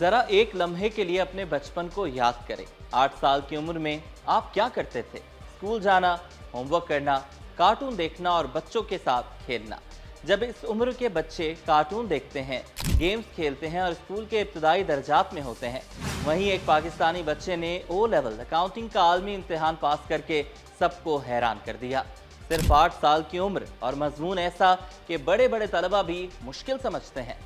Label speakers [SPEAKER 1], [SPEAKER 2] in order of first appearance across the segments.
[SPEAKER 1] जरा एक लम्हे के लिए अपने बचपन को याद करें। 8 साल की उम्र में आप क्या करते थे? स्कूल जाना, होमवर्क करना, कार्टून देखना और बच्चों के साथ खेलना। जब इस उम्र के बच्चे कार्टून देखते हैं, गेम्स खेलते हैं और स्कूल के इब्तदाई दर्जात में होते हैं, वहीं एक पाकिस्तानी बच्चे ने ओ लेवल अकाउंटिंग का आलमी इम्तिहान पास करके सबको हैरान कर दिया। सिर्फ 8 साल की उम्र और मजमून ऐसा कि बड़े बड़े तलबा भी मुश्किल समझते हैं।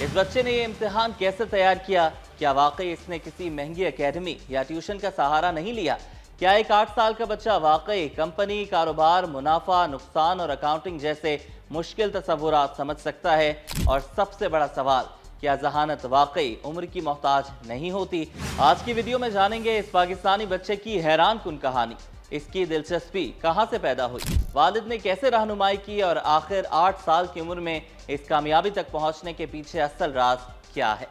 [SPEAKER 1] इस बच्चे ने ये इम्तिहान कैसे तैयार किया? क्या वाकई इसने किसी महंगी एकेडमी या ट्यूशन का सहारा नहीं लिया? क्या एक 8 साल का बच्चा वाकई कंपनी, कारोबार, मुनाफा, नुकसान और अकाउंटिंग जैसे मुश्किल तसव्वुरात समझ सकता है? और सबसे बड़ा सवाल, क्या जहानत वाकई उम्र की मोहताज नहीं होती? आज की वीडियो में जानेंगे इस पाकिस्तानी बच्चे की हैरान कुन कहानी। इसकी दिलचस्पी कहां से पैदा हुई, वालिद ने कैसे रहनुमाई की और आखिर 8 साल की उम्र में इस कामयाबी तक पहुंचने के पीछे असल राज क्या है।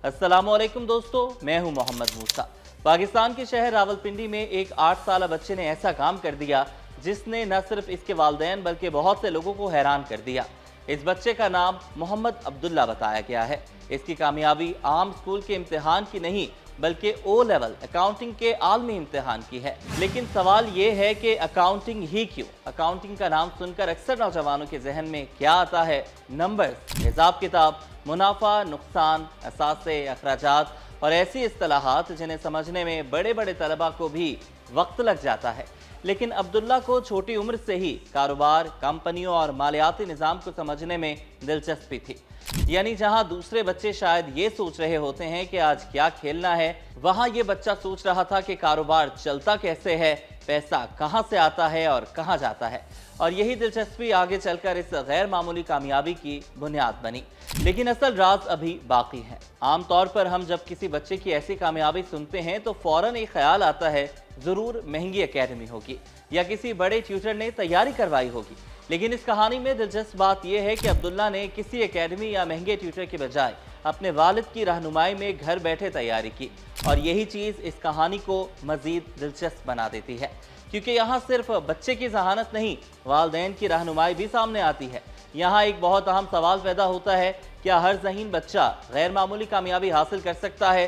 [SPEAKER 1] अस्सलामुअलैकुम दोस्तों, मैं हूं मोहम्मद मूसा। पाकिस्तान के शहर रावलपिंडी में एक 8 साल बच्चे ने ऐसा काम कर दिया जिसने न सिर्फ इसके वालिदैन बल्कि बहुत से लोगों को हैरान कर दिया। इस बच्चे का नाम मोहम्मद अब्दुल्ला बताया गया है। इसकी कामयाबी आम स्कूल के इम्तिहान की नहीं बल्कि ओ लेवल अकाउंटिंग के आलमी इम्तिहान की है। लेकिन सवाल ये है कि अकाउंटिंग ही क्यों? अकाउंटिंग का नाम सुनकर अक्सर नौजवानों के जहन में क्या आता है? नंबर्स, हिसाब किताब, मुनाफा, नुकसान, असासे, अखराजात और ऐसी इस्तिलाहात जिन्हें समझने में बड़े बड़े तलबा को भी वक्त लग जाता है। लेकिन अब्दुल्ला को छोटी उम्र से ही कारोबार, कंपनियों और मालियाती निज़ाम को समझने में दिलचस्पी थी। यानी जहां दूसरे बच्चे शायद ये सोच रहे होते हैं कि आज क्या खेलना है, वहां ये बच्चा सोच रहा था कि कारोबार चलता कैसे है, पैसा कहां से आता है और कहां जाता है। और यही दिलचस्पी आगे चलकर इस गैर मामूली कामयाबी की बुनियाद बनी। लेकिन असल राज अभी बाकी है। आमतौर पर हम जब किसी बच्चे की ऐसी कामयाबी सुनते हैं तो फौरन एक ख्याल आता है, जरूर महंगी एकेडमी होगी या किसी बड़े ट्यूटर ने तैयारी करवाई होगी। लेकिन इस कहानी में दिलचस्प बात यह है कि अब्दुल्ला ने किसी एकेडमी या महंगे ट्यूटर के बजाय अपने वालिद की रहनुमाई में घर बैठे तैयारी की। और यही चीज़ इस कहानी को मज़ीद दिलचस्प बना देती है, क्योंकि यहाँ सिर्फ बच्चे की जहानत नहीं, वालिदैन की रहनुमाई भी सामने आती है। यहाँ एक बहुत अहम सवाल पैदा होता है, क्या हर ज़हीन बच्चा गैर मामूली कामयाबी हासिल कर सकता है?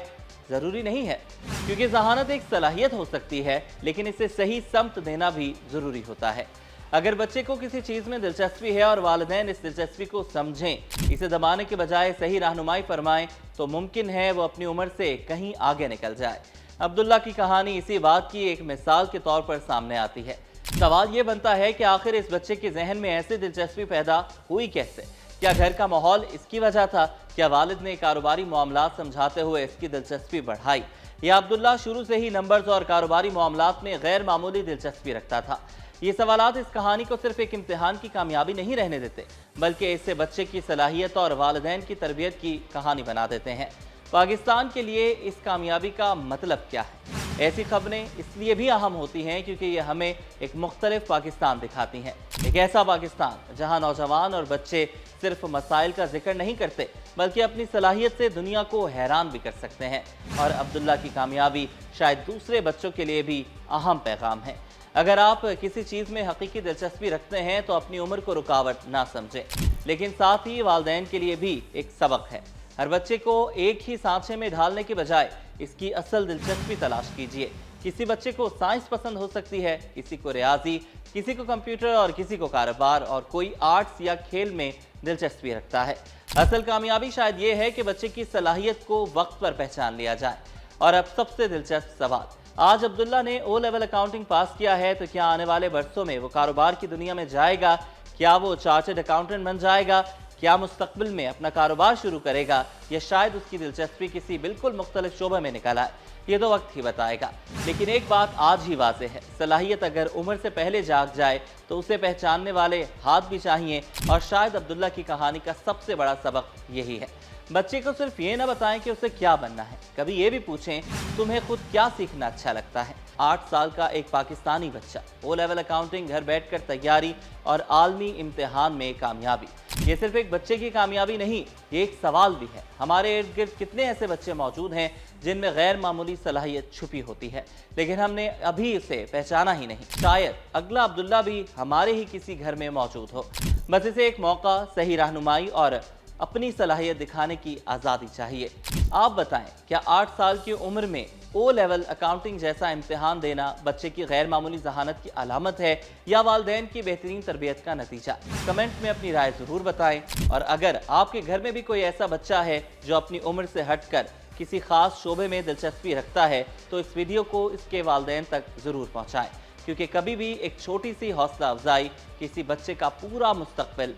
[SPEAKER 1] ज़रूरी नहीं है, क्योंकि जहानत एक सलाहियत हो सकती है, लेकिन इसे सही समत देना भी ज़रूरी होता है। अगर बच्चे को किसी चीज़ में दिलचस्पी है और वालिदैन इस दिलचस्पी को समझें, इसे दबाने के बजाय सही रहनुमाई फरमाएं, तो मुमकिन है वो अपनी उम्र से कहीं आगे निकल जाए। अब्दुल्ला की कहानी इसी बात की एक मिसाल के तौर पर सामने आती है। सवाल ये बनता है कि आखिर इस बच्चे के जहन में ऐसी दिलचस्पी पैदा हुई कैसे? क्या घर का माहौल इसकी वजह था? क्या वालिद ने कारोबारी मामलात समझाते हुए इसकी दिलचस्पी बढ़ाई? या अब्दुल्ला शुरू से ही नंबर्स और कारोबारी मामलात में गैर मामूली दिलचस्पी रखता था? ये सवालात इस कहानी को सिर्फ एक इम्तिहान की कामयाबी नहीं रहने देते, बल्कि इससे बच्चे की सलाहियत और वालिदैन की तरबियत की कहानी बना देते हैं। पाकिस्तान के लिए इस कामयाबी का मतलब क्या है? ऐसी खबरें इसलिए भी अहम होती हैं क्योंकि ये हमें एक मुख्तलिफ पाकिस्तान दिखाती हैं। एक ऐसा पाकिस्तान जहां नौजवान और बच्चे सिर्फ मसाइल का जिक्र नहीं करते, बल्कि अपनी सलाहियत से दुनिया को हैरान भी कर सकते हैं। और अब्दुल्ला की कामयाबी शायद दूसरे बच्चों के लिए भी अहम पैगाम है। अगर आप किसी चीज़ में हकीकी दिलचस्पी रखते हैं तो अपनी उम्र को रुकावट ना समझें, लेकिन साथ ही वालिदैन के लिए भी एक सबक है। हर बच्चे को एक ही सांचे में ढालने के बजाय इसकी असल दिलचस्पी तलाश कीजिए। किसी बच्चे को साइंस पसंद हो सकती है, किसी को रियाजी, किसी को कंप्यूटर और किसी को कारोबार, और कोई आर्ट्स या खेल में दिलचस्पी रखता है। असल कामयाबी शायद ये है कि बच्चे की सलाहियत को वक्त पर पहचान लिया जाए। और अब सबसे दिलचस्प सवाल, आज अब्दुल्ला ने ओ लेवल अकाउंटिंग पास किया है, तो क्या आने वाले बरसों में वो कारोबार की दुनिया में जाएगा? क्या वो चार्टर्ड अकाउंटेंट बन जाएगा? क्या मुस्तकबिल में अपना कारोबार शुरू करेगा, या शायद उसकी दिलचस्पी किसी बिल्कुल मुख्तलिफ शोबे में निकल आए? ये तो वक्त ही बताएगा। लेकिन एक बात आज ही वाज़ेह है, सलाहियत अगर उम्र से पहले जाग जाए तो उसे पहचानने वाले हाथ भी चाहिए। और शायद अब्दुल्ला की कहानी का सबसे बड़ा सबक यही है। बच्चे को सिर्फ ये ना बताएं कि उसे क्या बनना है, कभी ये भी पूछें तुम्हें खुद क्या सीखना अच्छा लगता है। 8 साल का एक पाकिस्तानी बच्चा, ओ लेवल अकाउंटिंग, घर बैठकर तैयारी और आलमी इम्तिहान में कामयाबी। ये सिर्फ एक बच्चे की कामयाबी नहीं, ये एक सवाल भी है। हमारे इर्द गिर्द कितने ऐसे बच्चे मौजूद हैं जिनमें गैर मामूली सलाहियत छुपी होती है, लेकिन हमने अभी इसे पहचाना ही नहीं। शायद अगला अब्दुल्ला भी हमारे ही किसी घर में मौजूद हो। बस इसे एक मौका, सही रहनुमाई और अपनी सलाहियत दिखाने की आज़ादी चाहिए। आप बताएं, क्या 8 साल की उम्र में ओ लेवल अकाउंटिंग जैसा इम्तिहान देना बच्चे की गैर मामूली जहानत की अलामत है या वालिदैन की बेहतरीन तरबियत का नतीजा? कमेंट में अपनी राय ज़रूर बताएं। और अगर आपके घर में भी कोई ऐसा बच्चा है जो अपनी उम्र से हटकर किसी खास शोबे में दिलचस्पी रखता है, तो इस वीडियो को इसके वालिदैन तक ज़रूर पहुँचाएँ, क्योंकि कभी भी एक छोटी सी हौसला अफजाई किसी बच्चे का पूरा मुस्तकबिल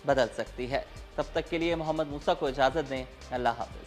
[SPEAKER 1] बदल सकती है। तब तक के लिए मोहम्मद मूसा को इजाज़त दें। अल्लाह हाफ़िज़।